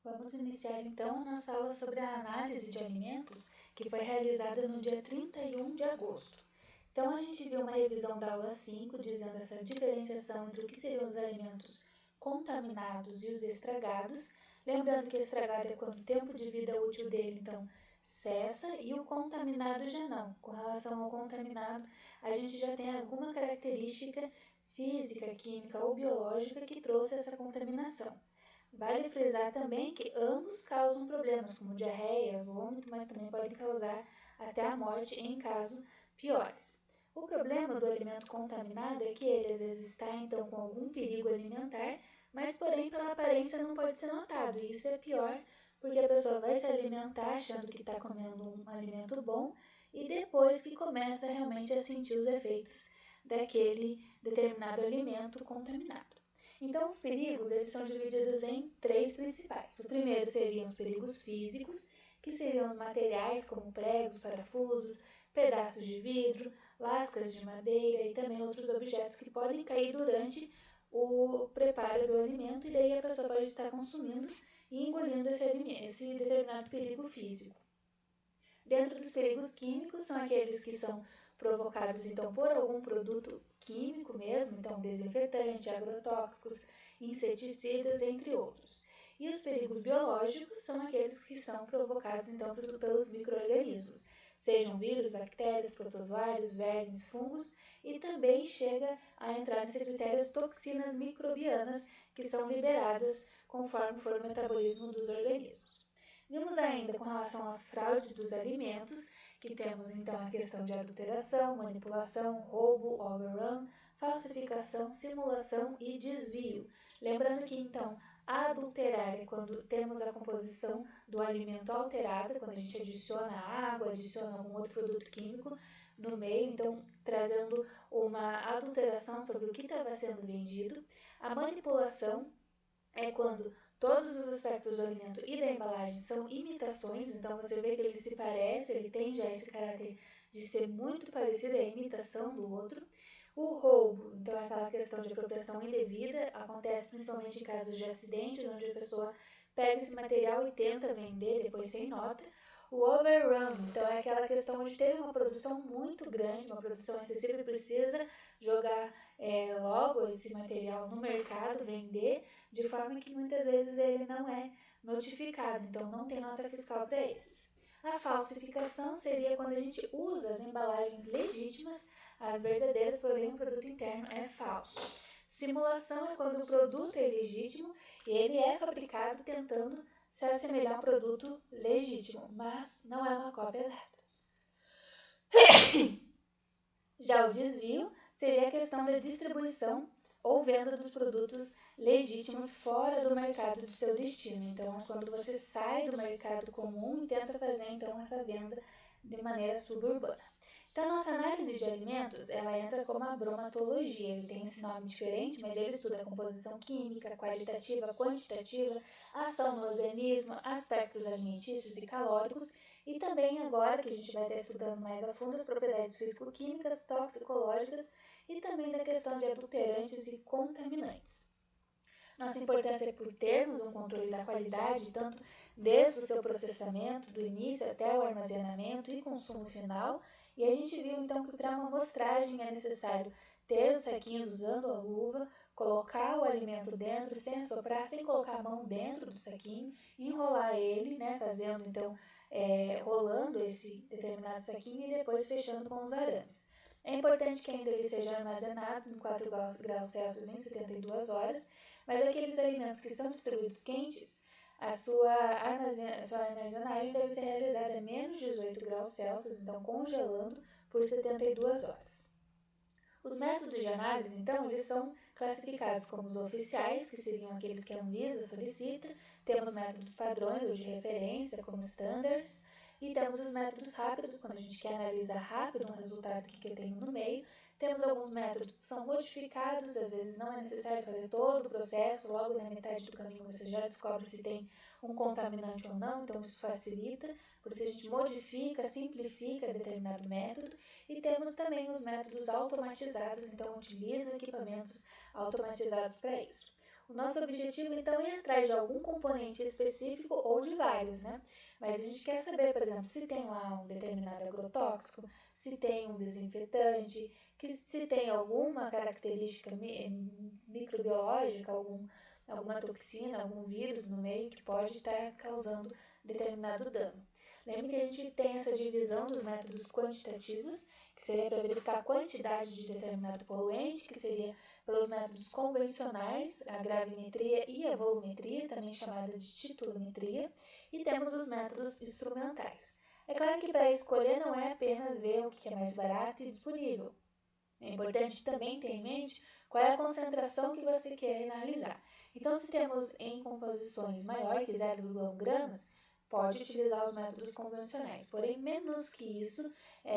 Vamos iniciar então a nossa aula sobre a análise de alimentos, que foi realizada no dia 31 de agosto. Então, a gente viu uma revisão da aula 5, dizendo essa diferenciação entre o que seriam os alimentos contaminados e os estragados. Lembrando que estragado é quando o tempo de vida útil dele, então, cessa, e o contaminado já não. Com relação ao contaminado, a gente já tem alguma característica física, química ou biológica que trouxe essa contaminação. Vale frisar também que ambos causam problemas, como diarreia, vômito, mas também podem causar até a morte em casos piores. O problema do alimento contaminado é que ele às vezes está então com algum perigo alimentar, mas porém pela aparência não pode ser notado, e isso é pior porque a pessoa vai se alimentar achando que está comendo um alimento bom e depois que começa realmente a sentir os efeitos daquele determinado alimento contaminado. Então, os perigos eles são divididos em três principais. O primeiro seriam os perigos físicos, que seriam os materiais como pregos, parafusos, pedaços de vidro, lascas de madeira e também outros objetos que podem cair durante o preparo do alimento, e daí a pessoa pode estar consumindo e engolindo esse determinado perigo físico. Dentro dos perigos químicos são aqueles que são provocados então por algum produto químico mesmo, então desinfetante, agrotóxicos, inseticidas, entre outros. E os perigos biológicos são aqueles que são provocados então pelos micro-organismos, sejam vírus, bactérias, protozoários, vermes, fungos, e também chega a entrar nesse critério as toxinas microbianas que são liberadas conforme for o metabolismo dos organismos. Vimos ainda com relação às fraudes dos alimentos, que temos então a questão de adulteração, manipulação, roubo, overrun, falsificação, simulação e desvio. Lembrando que então adulterar é quando temos a composição do alimento alterada, quando a gente adiciona água, adiciona algum outro produto químico no meio, então trazendo uma adulteração sobre o que estava sendo vendido. A manipulação é quando todos os aspectos do alimento e da embalagem são imitações, então você vê que ele se parece, ele tem já esse caráter de ser muito parecido, é a imitação do outro. O roubo, então é aquela questão de apropriação indevida, acontece principalmente em casos de acidente, onde a pessoa pega esse material e tenta vender depois sem nota. O overrun, então é aquela questão onde teve uma produção muito grande, uma produção excessiva e precisa jogar logo esse material no mercado, vender, de forma que muitas vezes ele não é notificado, então não tem nota fiscal para esses. A falsificação seria quando a gente usa as embalagens legítimas, as verdadeiras, porém o produto interno é falso. Simulação é quando o produto é legítimo e ele é fabricado tentando se assemelhar a um produto legítimo, mas não é uma cópia exata. Já o desvio seria a questão da distribuição ou venda dos produtos legítimos fora do mercado de seu destino. Então, é quando você sai do mercado comum e tenta fazer então essa venda de maneira suburbana. Então, a nossa análise de alimentos, ela entra como a bromatologia. Ele tem esse nome diferente, mas ele estuda a composição química, qualitativa, quantitativa, ação no organismo, aspectos alimentícios e calóricos, e também agora, que a gente vai estar estudando mais a fundo, as propriedades físico-químicas, toxicológicas e também da questão de adulterantes e contaminantes. Nossa importância é por termos um controle da qualidade, tanto desde o seu processamento, do início até o armazenamento e consumo final. E a gente viu então que para uma amostragem é necessário ter os saquinhos usando a luva, colocar o alimento dentro sem assoprar, sem colocar a mão dentro do saquinho, enrolar ele, fazendo então, rolando esse determinado saquinho e depois fechando com os arames. É importante que ainda ele seja armazenado em 4 graus Celsius em 72 horas, mas aqueles alimentos que são distribuídos quentes, a sua armazenagem deve ser realizada a menos 18 graus Celsius, então congelando por 72 horas. Os métodos de análise, então, eles são classificados como os oficiais, que seriam aqueles que a Anvisa solicita, temos métodos padrões ou de referência, como standards, e temos os métodos rápidos, quando a gente quer analisar rápido um resultado que eu tenho no meio. Temos alguns métodos que são modificados, às vezes não é necessário fazer todo o processo, logo na metade do caminho você já descobre se tem um contaminante ou não, então isso facilita, por isso a gente modifica, simplifica determinado método. E temos também os métodos automatizados, então utilizam equipamentos automatizados para isso. O nosso objetivo, então, é ir atrás de algum componente específico ou de vários, né? Mas a gente quer saber, por exemplo, se tem lá um determinado agrotóxico, se tem um desinfetante, se tem alguma característica microbiológica, alguma toxina, algum vírus no meio que pode estar causando determinado dano. Lembre que a gente tem essa divisão dos métodos quantitativos, que seria para verificar a quantidade de determinado poluente, que seria pelos métodos convencionais, a gravimetria e a volumetria, também chamada de titulometria, e temos os métodos instrumentais. É claro que para escolher não é apenas ver o que é mais barato e disponível. É importante também ter em mente qual é a concentração que você quer analisar. Então, se temos em composições maior que 0,1 gramas, pode utilizar os métodos convencionais. Porém, menos que isso,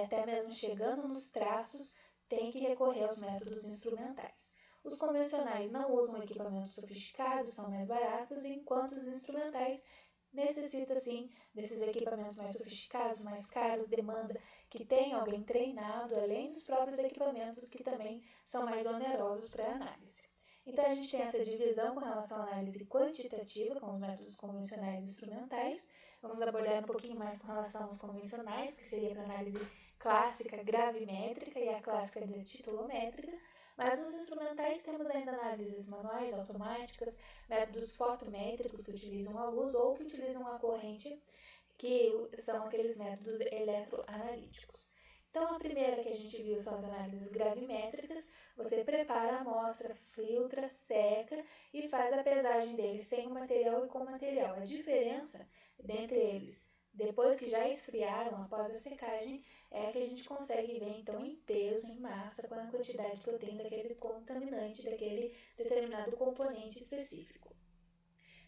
até mesmo chegando nos traços, tem que recorrer aos métodos instrumentais. Os convencionais não usam equipamentos sofisticados, são mais baratos, enquanto os instrumentais necessitam, sim, desses equipamentos mais sofisticados, mais caros, demanda que tenha alguém treinado, além dos próprios equipamentos que também são mais onerosos para a análise. Então, a gente tem essa divisão com relação à análise quantitativa, com os métodos convencionais e instrumentais. Vamos abordar um pouquinho mais com relação aos convencionais, que seria para análise clássica gravimétrica e a clássica de titulométrica. Mas nos instrumentais temos ainda análises manuais, automáticas, métodos fotométricos que utilizam a luz ou que utilizam a corrente, que são aqueles métodos eletroanalíticos. Então, a primeira que a gente viu são as análises gravimétricas. Você prepara a amostra, filtra, seca e faz a pesagem deles sem o material e com o material. A diferença dentre eles, depois que já esfriaram, após a secagem, é que a gente consegue ver, então, em peso, em massa, qual a quantidade que eu tenho daquele contaminante, daquele determinado componente específico.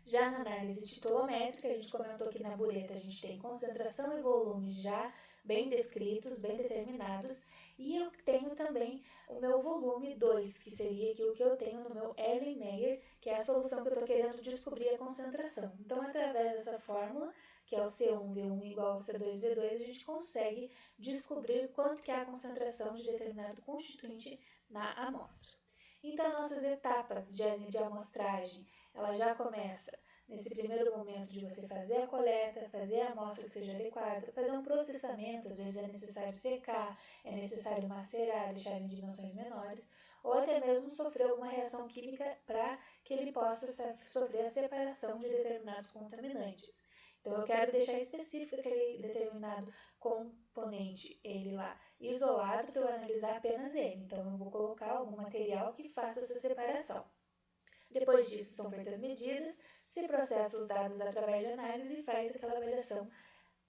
Já na análise titulométrica, a gente comentou que na bureta a gente tem concentração e volume já bem descritos, bem determinados, e eu tenho também o meu volume 2, que seria aqui o que eu tenho no meu Erlenmeyer, que é a solução que eu estou querendo descobrir a concentração. Então, através dessa fórmula, que é o C1V1 igual ao C2V2, a gente consegue descobrir quanto que é a concentração de determinado constituinte na amostra. Então, nossas etapas de amostragem, ela já começa nesse primeiro momento de você fazer a coleta, fazer a amostra que seja adequada, fazer um processamento, às vezes é necessário secar, é necessário macerar, deixar em dimensões menores, ou até mesmo sofrer alguma reação química para que ele possa sofrer a separação de determinados contaminantes. Então, eu quero deixar específico aquele determinado componente, ele lá, isolado para eu analisar apenas ele. Então, eu vou colocar algum material que faça essa separação. Depois disso, são feitas medidas, se processa os dados através de análise e faz aquela avaliação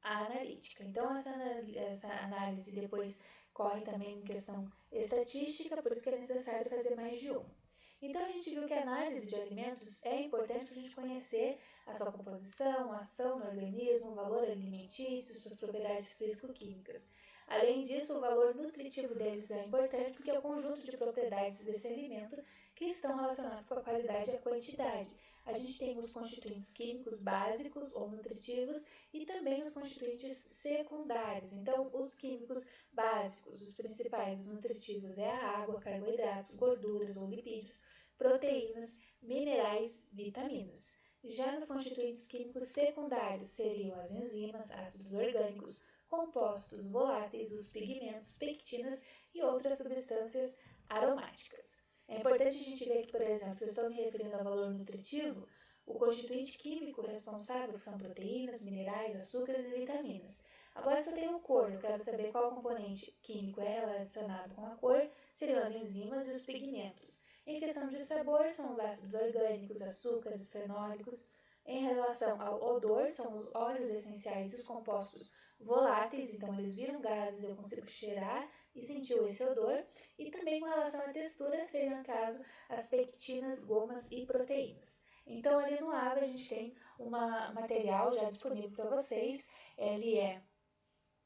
analítica. Então, essa análise depois corre também em questão estatística, por isso que é necessário fazer mais de uma. Então, a gente viu que a análise de alimentos é importante para a gente conhecer a sua composição, a ação no organismo, o valor alimentício, suas propriedades físico-químicas. Além disso, o valor nutritivo deles é importante porque é o conjunto de propriedades desse alimento que estão relacionados com a qualidade e a quantidade. A gente tem os constituintes químicos básicos ou nutritivos e também os constituintes secundários. Então, os químicos básicos, os principais, os nutritivos, é a água, carboidratos, gorduras ou lipídios, proteínas, minerais, vitaminas. Já nos constituintes químicos secundários seriam as enzimas, ácidos orgânicos, compostos voláteis, os pigmentos, pectinas e outras substâncias aromáticas. É importante a gente ver que, por exemplo, se eu estou me referindo ao valor nutritivo, o constituinte químico responsável são proteínas, minerais, açúcares e vitaminas. Agora, se eu tenho cor, eu quero saber qual componente químico é relacionado com a cor, seriam as enzimas e os pigmentos. Em questão de sabor, são os ácidos orgânicos, açúcares, fenólicos. Em relação ao odor, são os óleos essenciais e os compostos voláteis, então eles viram gases, eu consigo cheirar e sentir esse odor. E também com relação à textura, seriam, no caso, as pectinas, gomas e proteínas. Então, ali no ABA, a gente tem um material já disponível para vocês. Ele é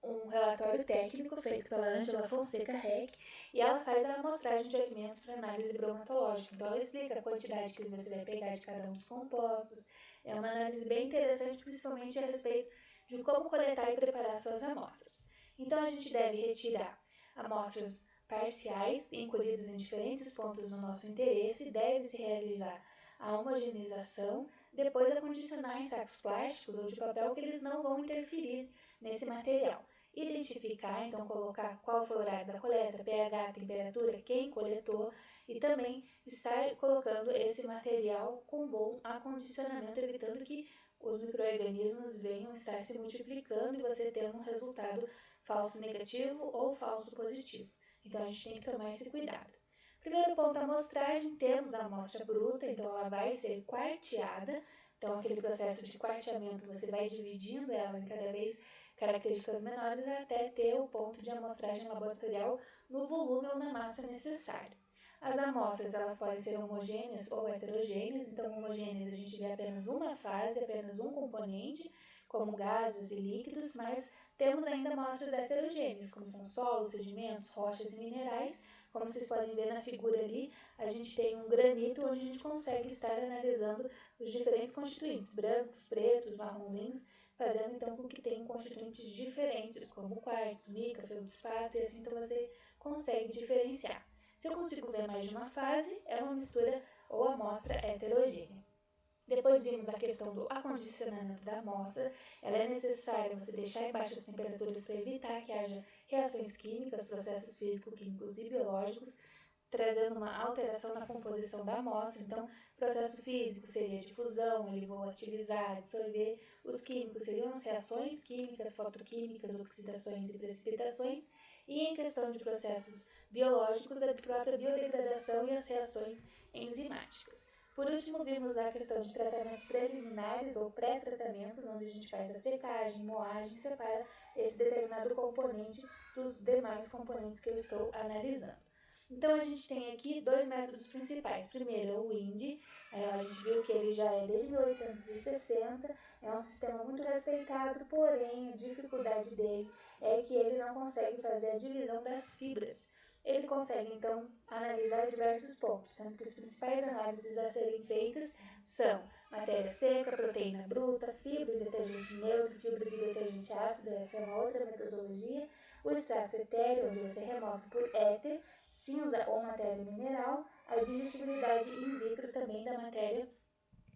um relatório técnico feito pela Ângela Fonseca Reck e ela faz a amostragem de alimentos para análise bromatológica. Então, ela explica a quantidade que você vai pegar de cada um dos compostos. É uma análise bem interessante, principalmente a respeito de como coletar e preparar suas amostras. Então, a gente deve retirar amostras parciais, encolhidas em diferentes pontos do nosso interesse, deve-se realizar a homogeneização, depois a condicionar em sacos plásticos ou de papel que eles não vão interferir nesse material. Identificar, então colocar qual foi o horário da coleta, pH, temperatura, quem coletou e também estar colocando esse material com bom acondicionamento, evitando que os micro-organismos venham estar se multiplicando e você ter um resultado falso negativo ou falso positivo. Então, a gente tem que tomar esse cuidado. Primeiro ponto, a amostragem, temos a amostra bruta, então ela vai ser quarteada. Então, aquele processo de quarteamento, você vai dividindo ela em cada vez características menores até ter o ponto de amostragem laboratorial no volume ou na massa necessário. As amostras, elas podem ser homogêneas ou heterogêneas, então homogêneas a gente vê apenas uma fase, apenas um componente, como gases e líquidos, mas temos ainda amostras heterogêneas, como são solos, sedimentos, rochas e minerais. Como vocês podem ver na figura ali, a gente tem um granito onde a gente consegue estar analisando os diferentes constituintes, brancos, pretos, marronzinhos, fazendo então com que tenham constituintes diferentes, como quartzo, mica, feldspato, e assim então você consegue diferenciar. Se eu consigo ver mais de uma fase, é uma mistura ou amostra heterogênea. Depois vimos a questão do acondicionamento da amostra. Ela é necessária você deixar em baixas temperaturas para evitar que haja reações químicas, processos físico-químicos e biológicos, trazendo uma alteração na composição da amostra. Então, processo físico seria difusão, ele volatilizar, dissolver. Os químicos seriam as reações químicas, fotoquímicas, oxidações e precipitações. E em questão de processos biológicos, a própria biodegradação e as reações enzimáticas. Por último, vimos a questão de tratamentos preliminares ou pré-tratamentos, onde a gente faz a secagem, moagem e separa esse determinado componente dos demais componentes que eu estou analisando. Então, a gente tem aqui dois métodos principais. Primeiro é o WIND, a gente viu que ele já é desde 1860, é um sistema muito respeitado, porém a dificuldade dele é que ele não consegue fazer a divisão das fibras. Ele consegue, então, analisar diversos pontos, sendo que as principais análises a serem feitas são matéria seca, proteína bruta, fibra de detergente neutro, fibra de detergente ácido, essa é uma outra metodologia, o extrato etéreo, onde você remove por éter, cinza ou matéria mineral, a digestibilidade in vitro também da matéria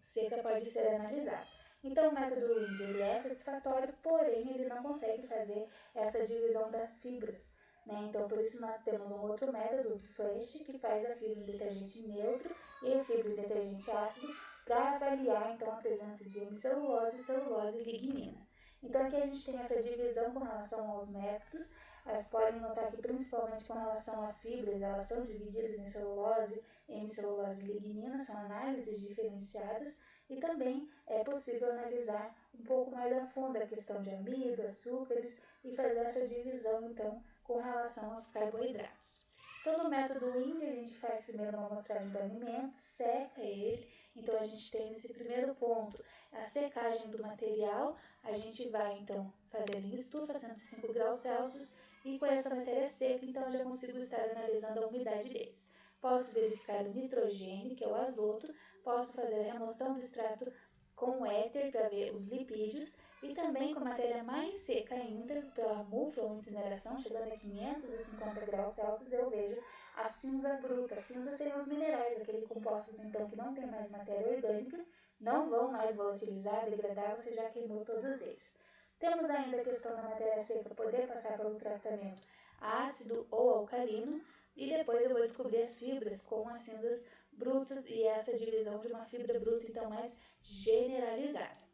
seca pode ser analisada. Então, o método WIND ele é satisfatório, porém ele não consegue fazer essa divisão das fibras. Então, por isso nós temos um outro método, do SWEST, que faz a fibra de detergente neutro e a fibra de detergente ácido para avaliar então, a presença de hemicelulose, celulose e lignina. Então, aqui a gente tem essa divisão com relação aos métodos. Vocês podem notar que, principalmente com relação às fibras, elas são divididas em celulose, hemicelulose e lignina, são análises diferenciadas, e também é possível analisar um pouco mais a fundo a questão de amido, açúcares, e fazer essa divisão, então, com relação aos carboidratos. Então, no método WIND, a gente faz primeiro uma amostragem do alimento, seca ele. Então, a gente tem nesse primeiro ponto a secagem do material. A gente vai, então, fazer em estufa, 105 graus Celsius, e com essa matéria seca, então, já consigo estar analisando a umidade deles. Posso verificar o nitrogênio, que é o azoto, posso fazer a remoção do extrato com o éter para ver os lipídios e também com a matéria mais seca ainda, pela mufla ou incineração, chegando a 550 graus Celsius, eu vejo a cinza bruta. A cinza seriam os minerais, aqueles compostos então que não tem mais matéria orgânica, não vão mais volatilizar, degradar, você já queimou todos eles. Temos ainda a questão da matéria seca poder passar para o tratamento ácido ou alcalino, e depois eu vou descobrir as fibras com as cinzas brutas e essa divisão de uma fibra bruta então mais generalizada.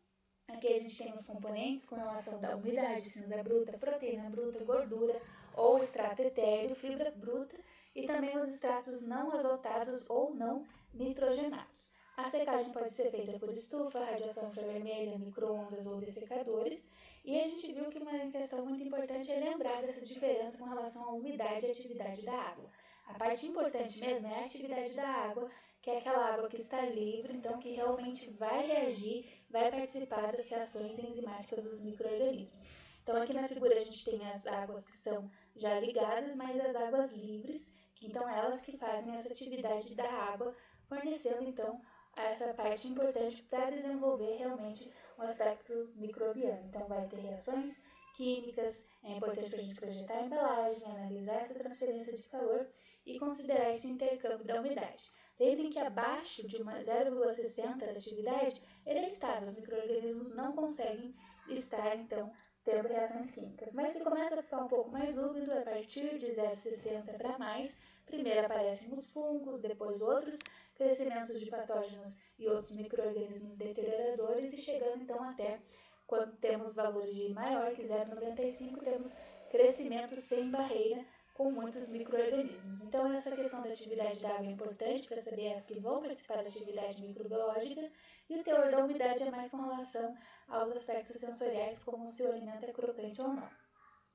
Aqui a gente tem os componentes com relação da umidade, cinza bruta, proteína bruta, gordura ou extrato etéreo, fibra bruta e também os extratos não azotados ou não nitrogenados. A secagem pode ser feita por estufa, radiação infravermelha, micro-ondas ou dessecadores. E a gente viu que uma questão muito importante é lembrar dessa diferença com relação à umidade e atividade da água. A parte importante mesmo é a atividade da água, que é aquela água que está livre, então que realmente vai reagir, vai participar das reações enzimáticas dos micro-organismos. Então aqui na figura a gente tem as águas que são já ligadas, mas as águas livres, que então elas que fazem essa atividade da água, fornecendo então essa parte importante para desenvolver realmente um aspecto microbiano. Então vai ter reações químicas. É importante para a gente projetar a embalagem, analisar essa transferência de calor e considerar esse intercâmbio da umidade. Lembrem que abaixo de uma 0,60 da atividade, ele é estável, os micro-organismos não conseguem estar, então, tendo reações químicas. Mas se começa a ficar um pouco mais úmido, a partir de 0,60 para mais, primeiro aparecem os fungos, depois outros crescimentos de patógenos e outros micro-organismos deterioradores, e chegando então até, quando temos valores de maior que 0,95, temos crescimento sem barreira com muitos micro-organismos. Então, essa questão da atividade da água é importante para saber as que vão participar da atividade microbiológica, e o teor da umidade é mais com relação aos aspectos sensoriais, como se o alimento é crocante ou não.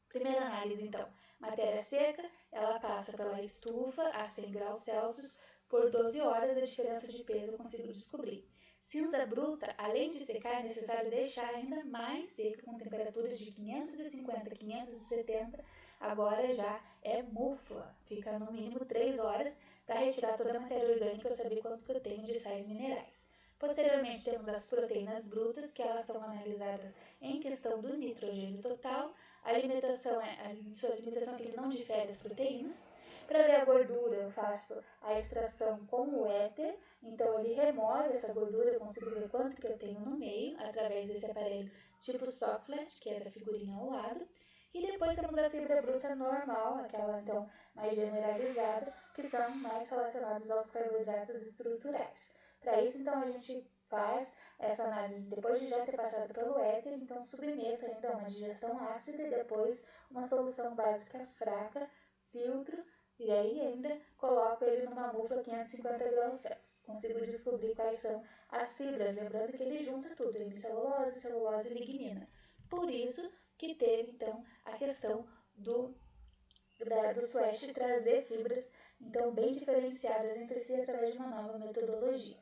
Primeira análise, então, matéria seca, ela passa pela estufa a 100 graus Celsius por 12 horas, a diferença de peso eu consigo descobrir. Cinza bruta, além de secar, é necessário deixar ainda mais seca, com temperaturas de 550 a 570, agora já é mufla, fica no mínimo 3 horas para retirar toda a matéria orgânica e eu saber quanto que eu tenho de sais minerais. Posteriormente, temos as proteínas brutas, que elas são analisadas em questão do nitrogênio total. A limitação é que ele não difere as proteínas. Para ver a gordura, eu faço a extração com o éter, então ele remove essa gordura, eu consigo ver quanto que eu tenho no meio, através desse aparelho tipo Soxhlet, que é da figurinha ao lado. E depois temos a fibra bruta normal, aquela então mais generalizada, que são mais relacionados aos carboidratos estruturais. Para isso, então, a gente faz essa análise depois de já ter passado pelo éter, então submeto ainda a uma digestão ácida e depois uma solução básica fraca, filtro, e aí ainda coloco ele numa mufla 550 graus Celsius. Consigo descobrir quais são as fibras, lembrando que ele junta tudo, hemicelulose, celulose e lignina. Por isso que teve, então, a questão do Swash trazer fibras, então, bem diferenciadas entre si através de uma nova metodologia.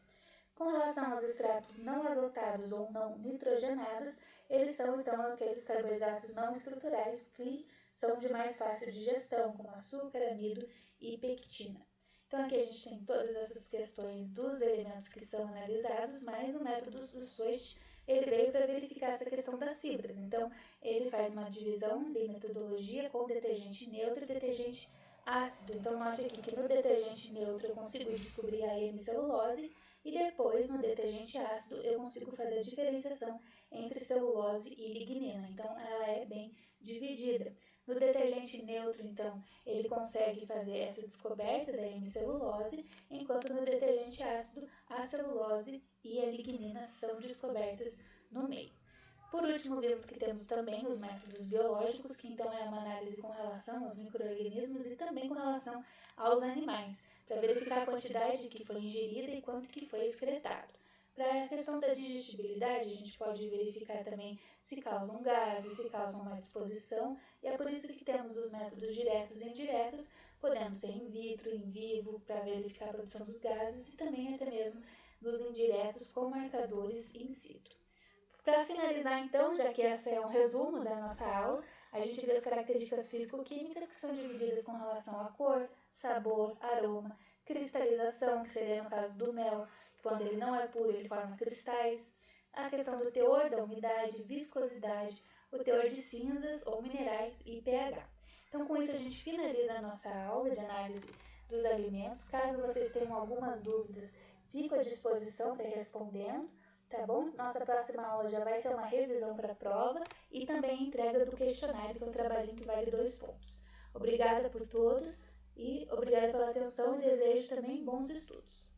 Com relação aos extratos não azotados ou não nitrogenados, eles são, então, aqueles carboidratos não estruturais que são de mais fácil digestão, como açúcar, amido e pectina. Então, aqui a gente tem todas essas questões dos elementos que são analisados, mas o método do Swash, ele veio para verificar essa questão das fibras. Então, ele faz uma divisão de metodologia com detergente neutro e detergente ácido. Então, note aqui que no detergente neutro eu consigo descobrir a hemicelulose, e depois, no detergente ácido, eu consigo fazer a diferenciação entre celulose e lignina. Então, ela é bem dividida. No detergente neutro, então, ele consegue fazer essa descoberta da hemicelulose, enquanto no detergente ácido, a celulose e a lignina são descobertas no meio. Por último, vimos que temos também os métodos biológicos, que então é uma análise com relação aos micro-organismos e também com relação aos animais, para verificar a quantidade que foi ingerida e quanto que foi excretado. Para a questão da digestibilidade, a gente pode verificar também se causam gases, se causam má disposição, e é por isso que temos os métodos diretos e indiretos, podendo ser in vitro, in vivo, para verificar a produção dos gases, e também até mesmo dos indiretos com marcadores in situ. Para finalizar, então, já que esse é um resumo da nossa aula, a gente vê as características físico-químicas que são divididas com relação à cor, sabor, aroma, cristalização, que seria no caso do mel, que quando ele não é puro ele forma cristais, a questão do teor da umidade, viscosidade, o teor de cinzas ou minerais e pH. Então, com isso a gente finaliza a nossa aula de análise dos alimentos. Caso vocês tenham algumas dúvidas, fico à disposição para ir respondendo. Tá bom? Nossa próxima aula já vai ser uma revisão para a prova e também a entrega do questionário, que é um trabalhinho que vale 2 pontos. Obrigada por todos e obrigada pela atenção e desejo também bons estudos.